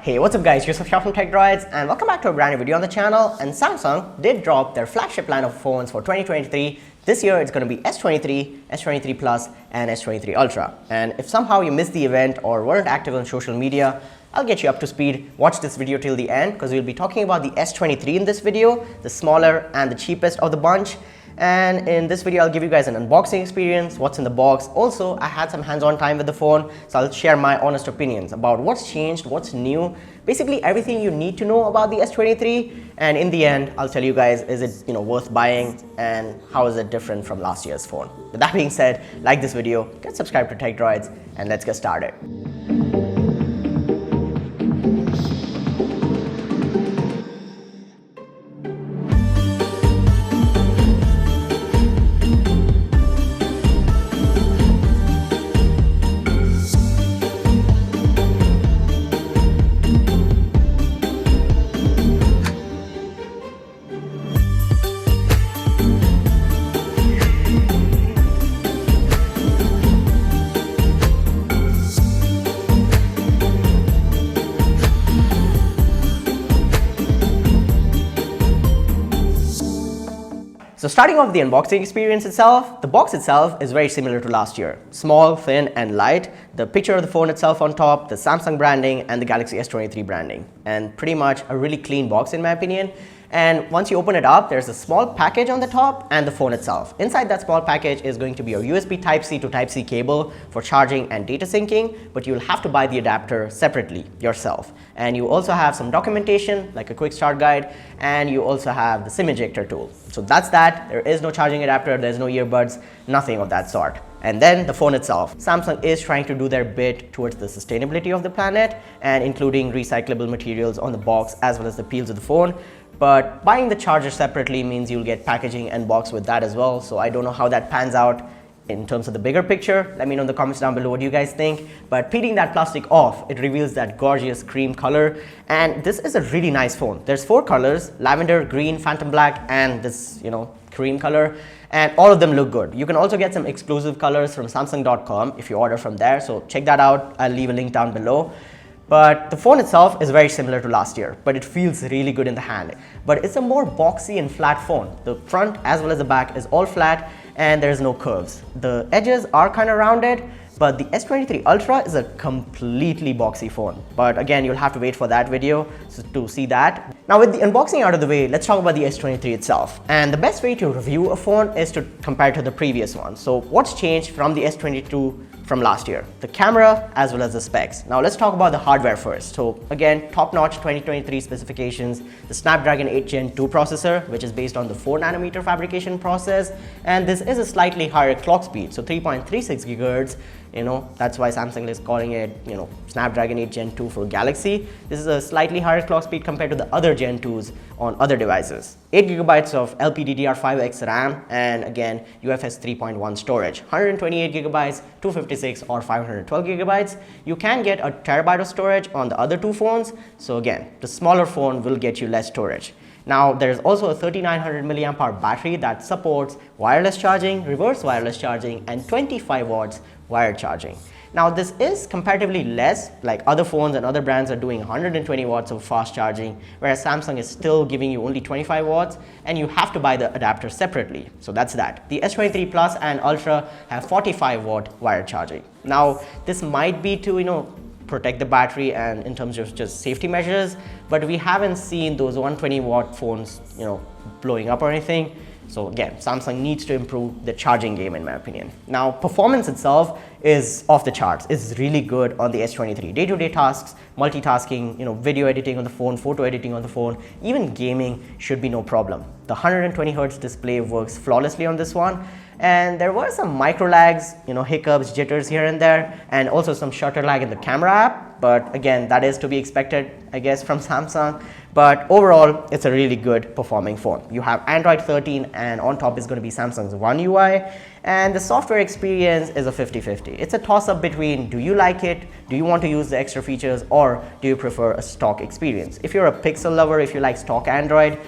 Hey, what's up guys, Yusuf Shah from TechDroids and welcome back to a brand new video on the channel. And Samsung did drop their flagship line of phones for 2023. This year it's going to be S23, S23 Plus and S23 Ultra. And if somehow you missed the event or weren't active on social media, I'll get you up to speed. Watch this video till the end because we'll be talking about the S23 in this video, the smaller and the cheapest of the bunch. And in this video, I'll give you guys an unboxing experience, what's in the box. Also, I had some hands-on time with the phone, so I'll share my honest opinions about what's changed, what's new, basically everything you need to know about the S23. And in the end, I'll tell you guys, is it worth buying and how is it different from last year's phone. With that being said, like this video, get subscribed to TechDroids, and let's get started. So starting off the unboxing experience itself, the box itself is very similar to last year. Small, thin and light. The picture of the phone itself on top, the Samsung branding and the Galaxy S23 branding. And pretty much a really clean box in my opinion. And once you open it up, there's a small package on the top and the phone itself. Inside that small package is going to be your USB Type-C to Type-C cable for charging and data syncing, but you'll have to buy the adapter separately yourself. And you also have some documentation like a quick start guide, and you also have the SIM ejector tool. So that's that. There is no charging adapter, there's no earbuds, nothing of that sort. And then the phone itself. Samsung is trying to do their bit towards the sustainability of the planet and including recyclable materials on the box as well as the peels of the phone. But buying the charger separately means you'll get packaging and box with that as well. So I don't know how that pans out in terms of the bigger picture. Let me know in the comments down below what you guys think. But peeling that plastic off, it reveals that gorgeous cream color. And this is a really nice phone. There's 4 colors: lavender, green, phantom black, and this, cream color. And all of them look good. You can also get some exclusive colors from Samsung.com if you order from there. So check that out. I'll leave a link down below. But the phone itself is very similar to last year, but it feels really good in the hand. But it's a more boxy and flat phone. The front as well as the back is all flat and there's no curves. The edges are kind of rounded, but the S23 Ultra is a completely boxy phone. But again, you'll have to wait for that video to see that. Now with the unboxing out of the way, let's talk about the S23 itself. And the best way to review a phone is to compare to the previous one. So what's changed from the S22 from last year? The camera as well as the specs. Now let's talk about the hardware first. So again, top-notch 2023 specifications, the Snapdragon 8 Gen 2 processor, which is based on the 4nm fabrication process. And this is a slightly higher clock speed, so 3.36 GHz. That's why Samsung is calling it, Snapdragon 8 Gen 2 for Galaxy. This is a slightly higher clock speed compared to the other Gen 2s on other devices. 8 GB of LPDDR5X RAM, and again, UFS 3.1 storage. 128 GB, 256 or 512 GB. You can get a terabyte of storage on the other two phones. So again, the smaller phone will get you less storage. Now, there's also a 3900 mAh battery that supports wireless charging, reverse wireless charging, and 25 watts wired charging. Now, this is comparatively less, like other phones and other brands are doing 120 watts of fast charging, whereas Samsung is still giving you only 25 watts, and you have to buy the adapter separately. So that's that. The S23 Plus and Ultra have 45 watt wired charging. Now, this might be to, protect the battery and in terms of just safety measures, but we haven't seen those 120 watt phones, blowing up or anything. So again, Samsung needs to improve the charging game in my opinion. Now, performance itself is off the charts. It's really good on the S23. Day-to-day tasks, multitasking, video editing on the phone, photo editing on the phone, even gaming should be no problem. The 120Hz display works flawlessly on this one. And there were some micro lags, hiccups, jitters here and there, and also some shutter lag in the camera app. But again, that is to be expected, I guess, from Samsung. But overall, it's a really good performing phone. You have Android 13 and on top is going to be Samsung's One UI. And the software experience is a 50-50. It's a toss-up between do you like it, do you want to use the extra features, or do you prefer a stock experience? If you're a Pixel lover, if you like stock Android,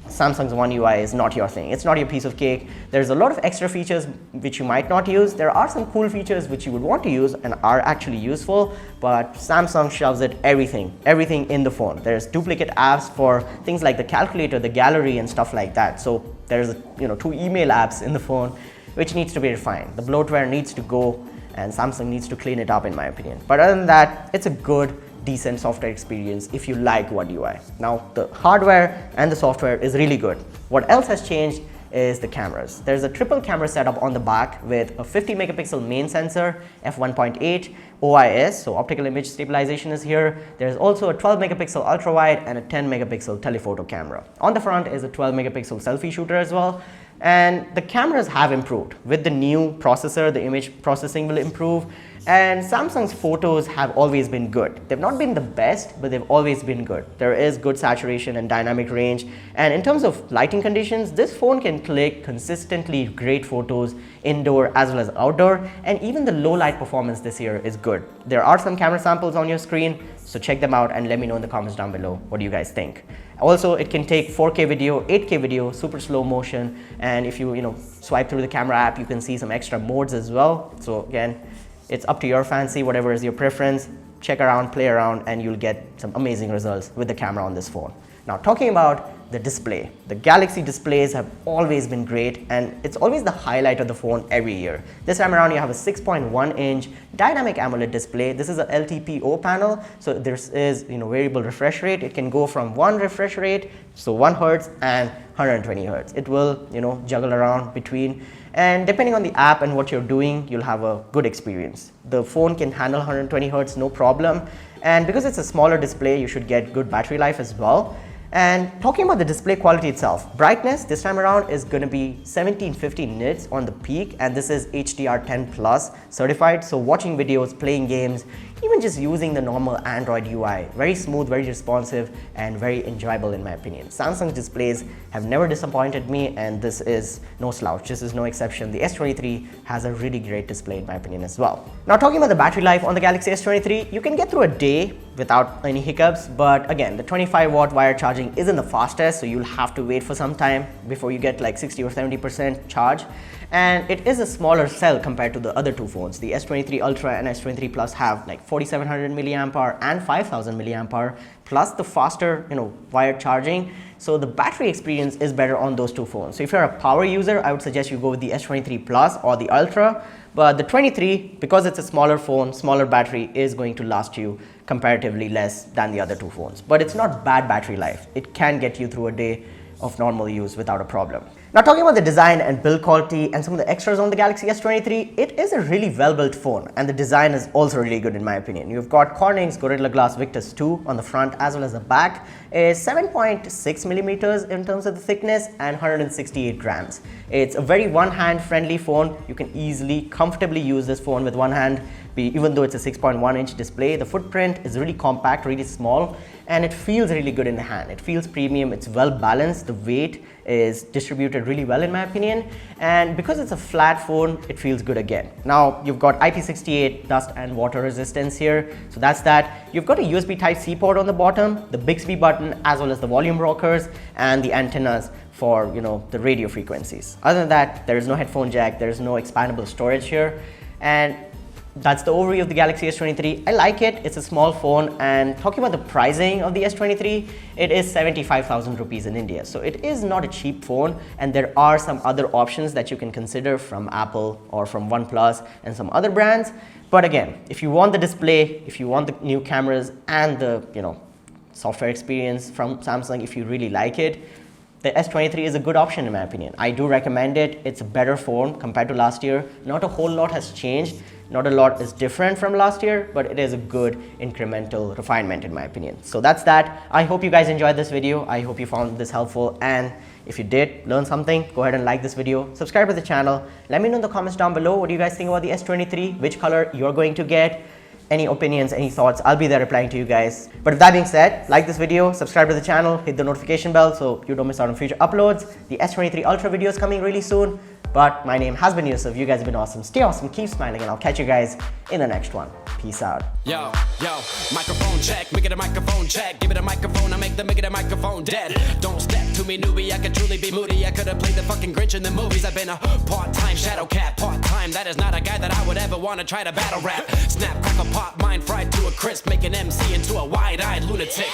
Samsung's One UI is not your thing. It's not your piece of cake. There's a lot of extra features which you might not use. There are some cool features which you would want to use and are actually useful, but Samsung shoves it everything in the phone. There's duplicate apps for things like the calculator, the gallery, and stuff like that. So there's 2 email apps in the phone, which needs to be refined. The bloatware needs to go, and Samsung needs to clean it up, in my opinion. But other than that, it's a good, decent software experience if you like One UI. Now, the hardware and the software is really good. What else has changed is the cameras. There's a triple camera setup on the back with a 50 megapixel main sensor, f1.8, OIS, so optical image stabilization is here. There's also a 12 megapixel ultra wide and a 10 megapixel telephoto camera. On the front is a 12 megapixel selfie shooter as well. And the cameras have improved. With the new processor, the image processing will improve. And Samsung's photos have always been good. They've not been the best, but they've always been good. There is good saturation and dynamic range. And in terms of lighting conditions, this phone can click consistently great photos indoor as well as outdoor. And even the low light performance this year is good. There are some camera samples on your screen, so check them out and let me know in the comments down below what do you guys think. Also, it can take 4K video, 8K video, super slow motion, and if you swipe through the camera app, you can see some extra modes as well. So again, it's up to your fancy, whatever is your preference. Check around, play around, and you'll get some amazing results with the camera on this phone. Now, talking about the display, the Galaxy displays have always been great, and it's always the highlight of the phone every year. This time around, you have a 6.1-inch dynamic AMOLED display. This is a LTPO panel, so there is variable refresh rate. It can go from 1 refresh rate, so 1 Hz, and 120 Hz. It will juggle around between, and depending on the app and what you're doing, you'll have a good experience. The phone can handle 120 Hz, no problem, and because it's a smaller display, you should get good battery life as well. And talking about the display quality itself, brightness this time around is going to be 1750 nits on the peak, and this is HDR10 Plus certified. So watching videos, playing games, even just using the normal Android UI, very smooth, very responsive, and very enjoyable in my opinion. Samsung displays have never disappointed me, and this is no slouch. This is no exception. The S23 has a really great display in my opinion as well. Now, talking about the battery life on the Galaxy S23, you can get through a day without any hiccups, but again, the 25-watt wire charging isn't the fastest, so you'll have to wait for some time before you get like 60 or 70% charge. And it is a smaller cell compared to the other two phones. The S23 Ultra and S23 Plus have like 4700 milliamp hour and 5000 milliamp hour, plus the faster wired charging. So the battery experience is better on those two phones. So if you're a power user, I would suggest you go with the S23 Plus or the Ultra. But the 23, because it's a smaller phone, smaller battery, is going to last you comparatively less than the other two phones. But it's not bad battery life. It can get you through a day of normal use without a problem. Now, talking about the design and build quality and some of the extras on the Galaxy S23, it is a really well-built phone, and the design is also really good in my opinion. You've got Corning's Gorilla Glass Victus 2 on the front as well as the back. Is 7.6 millimeters in terms of the thickness and 168 grams. It's a very one-hand friendly phone. You can easily, comfortably use this phone with one hand, even though it's a 6.1-inch display. The footprint is really compact, really small, and it feels really good in the hand. It feels premium, it's well balanced, the weight is distributed really well in my opinion, and because it's a flat phone, it feels good again. Now, you've got IP68 dust and water resistance here, so that's that. You've got a USB Type-C port on the bottom, the Bixby button, as well as the volume rockers and the antennas for the radio frequencies. Other than that, there is no headphone jack, there is no expandable storage here, and that's the overview of the Galaxy S23. I like it. It's a small phone, and talking about the pricing of the S23, it is 75,000 rupees in India. So it is not a cheap phone, and there are some other options that you can consider from Apple or from OnePlus and some other brands. But again, if you want the display, if you want the new cameras and the software experience from Samsung, if you really like it, the S23 is a good option in my opinion. I do recommend it. It's a better phone compared to last year. Not a whole lot has changed. Not a lot is different from last year, but it is a good incremental refinement in my opinion. So that's that. I hope you guys enjoyed this video. I hope you found this helpful, and if you did learn something, go ahead and like this video, subscribe to the channel. Let me know in the comments down below what do you guys think about the S23, which color you're going to get. Any opinions, any thoughts, I'll be there replying to you guys. But with that being said, like this video, subscribe to the channel, hit the notification bell so you don't miss out on future uploads. The S23 Ultra video is coming really soon. But my name has been Yusuf. You guys have been awesome. Stay awesome, keep smiling, and I'll catch you guys in the next one. Peace out. Yo, microphone check, make it a microphone check. Give it a microphone, I make the microphone dead. Don't step to me, newbie, I could truly be moody. I could have played the fucking Grinch in the movies. I've been a part-time shadow cat, part-time. That is not a guy that I would ever want to try to battle rap. Snap, crackle, pop, mind fried to a crisp. Make an MC into a wide-eyed lunatic.